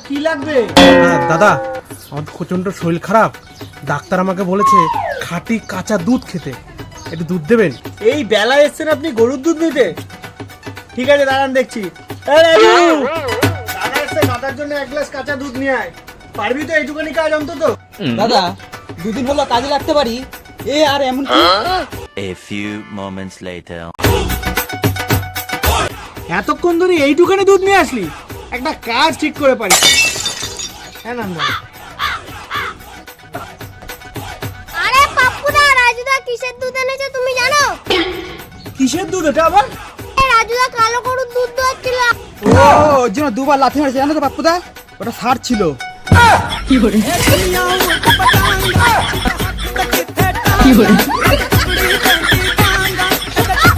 কি লাগবে? দাদা আমার প্রচন্ড শরীর খারাপ, ডাক্তার আমাকে বলেছে খাঁটি কাঁচা দুধ খেতে, একটু দুধ দেবেন? এই বেলায় এসছেন আপনি গরুর দুধ নিতে? ঠিক আছে দাঁড়ান দেখছি। এই রাজু, দাদা এসছে, দাদার জন্য এক গ্লাস কাঁচা দুধ নিয়ে আয়। পারবি তো এইটুখানি কাজ অন্তত? দাদা দুদিন হলো কাজে লাগতে পারি, এ আর এমন কি? A few moments later. এতক্ষণ ধরে এইটুখানি দুধ নিয়ে আসলি, একটা কাজ ঠিক করে পারিস না। হ্যাঁ নান্দা, আরে পাপ্পুদা, রাজুদা কিসের দুধ এনেছে তুমি জানো? কিসের দুধ এটা আবার? রাজুদা কালো গরুর দুধ দোয়াচ্ছিল। ও ওর জন্য দুবার লাথি মেরেছে জানো তো বাপ্পুদা, ওটা সার ছিল। কি করে